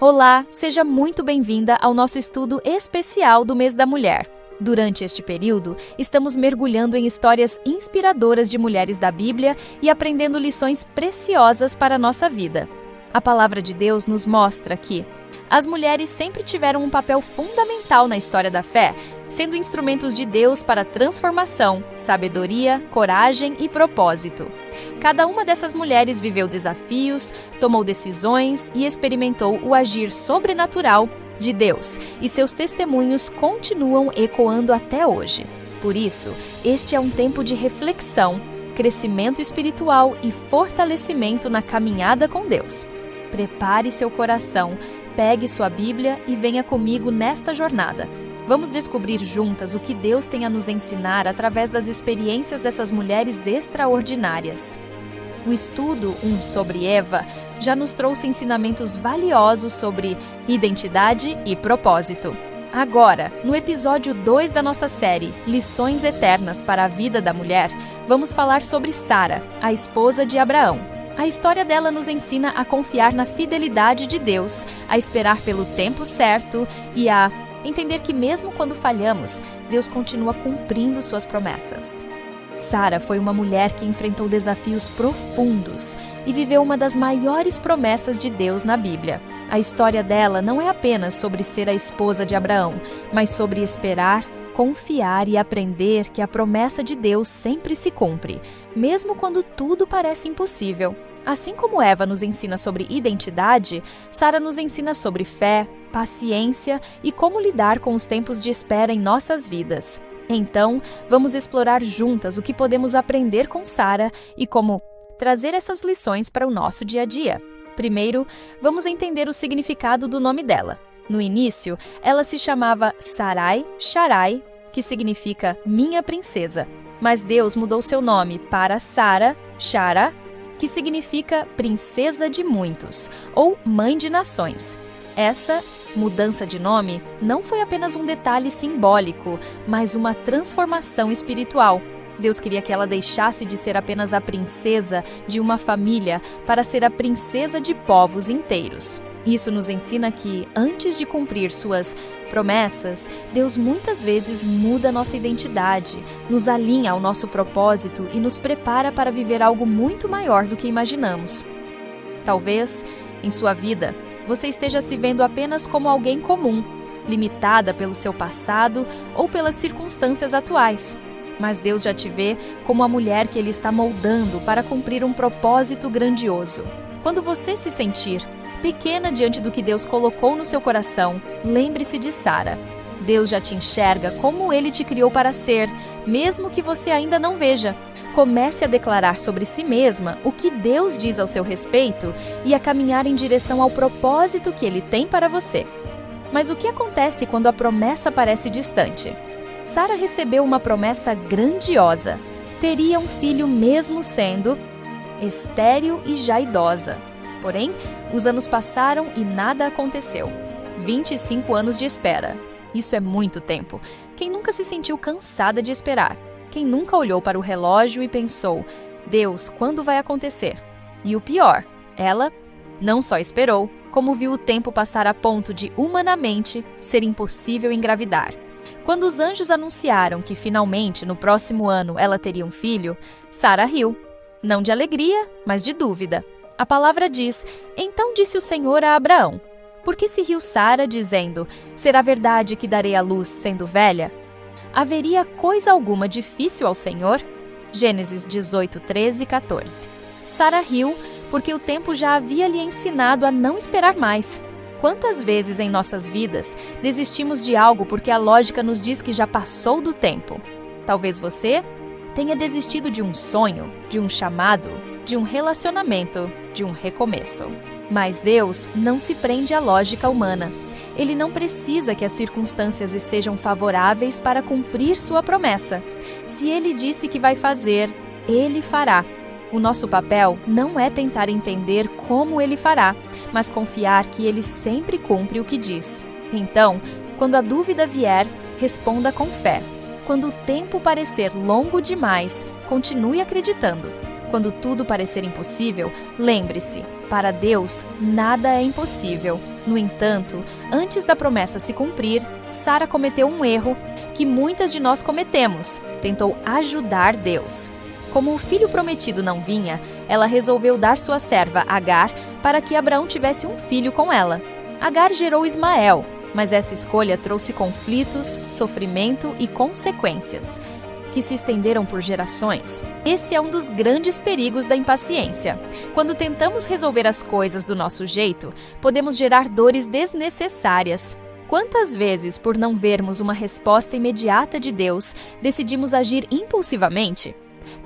Olá, seja muito bem-vinda ao nosso estudo especial do Mês da Mulher. Durante este período, estamos mergulhando em histórias inspiradoras de mulheres da Bíblia e aprendendo lições preciosas para a nossa vida. A palavra de Deus nos mostra que as mulheres sempre tiveram um papel fundamental na história da fé, sendo instrumentos de Deus para transformação, sabedoria, coragem e propósito. Cada uma dessas mulheres viveu desafios, tomou decisões e experimentou o agir sobrenatural de Deus, e seus testemunhos continuam ecoando até hoje. Por isso, este é um tempo de reflexão, crescimento espiritual e fortalecimento na caminhada com Deus. Prepare seu coração, pegue sua Bíblia e venha comigo nesta jornada. Vamos descobrir juntas o que Deus tem a nos ensinar através das experiências dessas mulheres extraordinárias. O estudo 1 sobre Eva já nos trouxe ensinamentos valiosos sobre identidade e propósito. Agora, no episódio 2 da nossa série Lições Eternas para a Vida da Mulher, vamos falar sobre Sara, a esposa de Abraão. A história dela nos ensina a confiar na fidelidade de Deus, a esperar pelo tempo certo e a entender que mesmo quando falhamos, Deus continua cumprindo suas promessas. Sara foi uma mulher que enfrentou desafios profundos e viveu uma das maiores promessas de Deus na Bíblia. A história dela não é apenas sobre ser a esposa de Abraão, mas sobre esperar, confiar e aprender que a promessa de Deus sempre se cumpre, mesmo quando tudo parece impossível. Assim como Eva nos ensina sobre identidade, Sara nos ensina sobre fé, paciência e como lidar com os tempos de espera em nossas vidas. Então, vamos explorar juntas o que podemos aprender com Sara e como trazer essas lições para o nosso dia a dia. Primeiro, vamos entender o significado do nome dela. No início, ela se chamava Sarai Sharai, que significa minha princesa. Mas Deus mudou seu nome para Sara Shara, que significa princesa de muitos, ou mãe de nações. Essa mudança de nome não foi apenas um detalhe simbólico, mas uma transformação espiritual. Deus queria que ela deixasse de ser apenas a princesa de uma família para ser a princesa de povos inteiros. Isso nos ensina que, antes de cumprir suas promessas, Deus muitas vezes muda nossa identidade, nos alinha ao nosso propósito e nos prepara para viver algo muito maior do que imaginamos. Talvez, em sua vida, você esteja se vendo apenas como alguém comum, limitada pelo seu passado ou pelas circunstâncias atuais. Mas Deus já te vê como a mulher que Ele está moldando para cumprir um propósito grandioso. Quando você se sentir pequena diante do que Deus colocou no seu coração, lembre-se de Sara. Deus já te enxerga como Ele te criou para ser, mesmo que você ainda não veja. Comece a declarar sobre si mesma o que Deus diz ao seu respeito e a caminhar em direção ao propósito que Ele tem para você. Mas o que acontece quando a promessa parece distante? Sara recebeu uma promessa grandiosa. Teria um filho mesmo sendo estéril e já idosa. Porém, os anos passaram e nada aconteceu. 25 anos de espera. Isso é muito tempo. Quem nunca se sentiu cansada de esperar? Quem nunca olhou para o relógio e pensou, Deus, quando vai acontecer? E o pior, ela não só esperou, como viu o tempo passar a ponto de, humanamente, ser impossível engravidar. Quando os anjos anunciaram que finalmente, no próximo ano, ela teria um filho, Sara riu. Não de alegria, mas de dúvida. A palavra diz, então disse o Senhor a Abraão, por que se riu Sara, dizendo, será verdade que darei à luz sendo velha? Haveria coisa alguma difícil ao Senhor? Gênesis 18, 13 e 14. Sara riu porque o tempo já havia lhe ensinado a não esperar mais. Quantas vezes em nossas vidas desistimos de algo porque a lógica nos diz que já passou do tempo? Talvez você tenha desistido de um sonho, de um chamado, de um relacionamento, de um recomeço. Mas Deus não se prende à lógica humana. Ele não precisa que as circunstâncias estejam favoráveis para cumprir sua promessa. Se Ele disse que vai fazer, Ele fará. O nosso papel não é tentar entender como Ele fará, mas confiar que Ele sempre cumpre o que diz. Então, quando a dúvida vier, responda com fé. Quando o tempo parecer longo demais, continue acreditando. Quando tudo parecer impossível, lembre-se, para Deus nada é impossível. No entanto, antes da promessa se cumprir, Sara cometeu um erro que muitas de nós cometemos: tentou ajudar Deus. Como o filho prometido não vinha, ela resolveu dar sua serva Agar para que Abraão tivesse um filho com ela. Agar gerou Ismael, mas essa escolha trouxe conflitos, sofrimento e consequências que se estenderam por gerações. Esse é um dos grandes perigos da impaciência. Quando tentamos resolver as coisas do nosso jeito, podemos gerar dores desnecessárias. Quantas vezes, por não vermos uma resposta imediata de Deus, decidimos agir impulsivamente?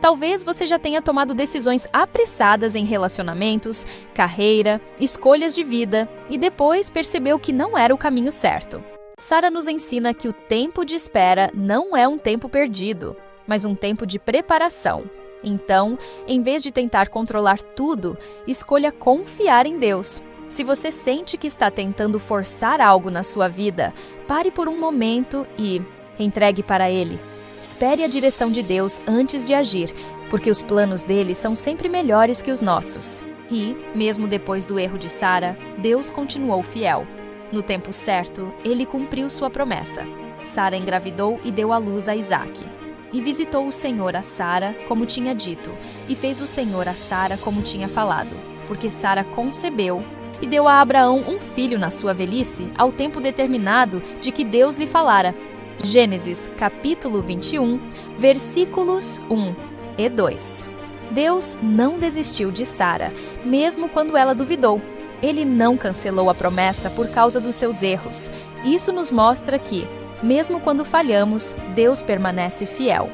Talvez você já tenha tomado decisões apressadas em relacionamentos, carreira, escolhas de vida e depois percebeu que não era o caminho certo. Sara nos ensina que o tempo de espera não é um tempo perdido, mas um tempo de preparação. Então, em vez de tentar controlar tudo, escolha confiar em Deus. Se você sente que está tentando forçar algo na sua vida, pare por um momento e entregue para Ele. Espere a direção de Deus antes de agir, porque os planos dele são sempre melhores que os nossos. E, mesmo depois do erro de Sara, Deus continuou fiel. No tempo certo, ele cumpriu sua promessa. Sara engravidou e deu à luz a Isaque. E visitou o Senhor a Sara, como tinha dito, e fez o Senhor a Sara como tinha falado, porque Sara concebeu e deu a Abraão um filho na sua velhice, ao tempo determinado de que Deus lhe falara. Gênesis, capítulo 21, versículos 1 e 2. Deus não desistiu de Sara, mesmo quando ela duvidou. Ele não cancelou a promessa por causa dos seus erros. Isso nos mostra que, mesmo quando falhamos, Deus permanece fiel.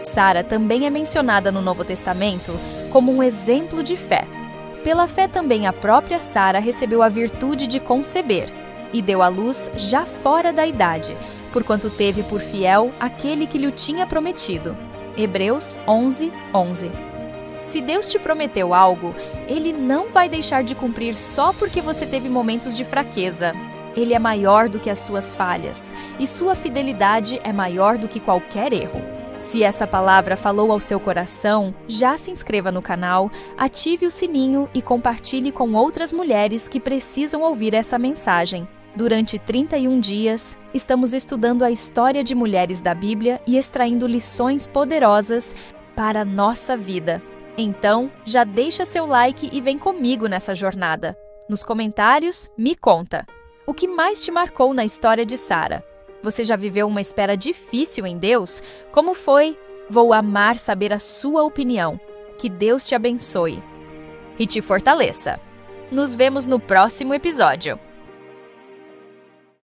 Sara também é mencionada no Novo Testamento como um exemplo de fé. Pela fé também a própria Sara recebeu a virtude de conceber e deu à luz já fora da idade, porquanto teve por fiel aquele que lhe tinha prometido. Hebreus 11:11. Se Deus te prometeu algo, Ele não vai deixar de cumprir só porque você teve momentos de fraqueza. Ele é maior do que as suas falhas, e sua fidelidade é maior do que qualquer erro. Se essa palavra falou ao seu coração, já se inscreva no canal, ative o sininho e compartilhe com outras mulheres que precisam ouvir essa mensagem. Durante 31 dias, estamos estudando a história de mulheres da Bíblia e extraindo lições poderosas para a nossa vida. Então, já deixa seu like e vem comigo nessa jornada. Nos comentários, me conta. O que mais te marcou na história de Sara? Você já viveu uma espera difícil em Deus? Como foi? Vou amar saber a sua opinião. Que Deus te abençoe e te fortaleça. Nos vemos no próximo episódio.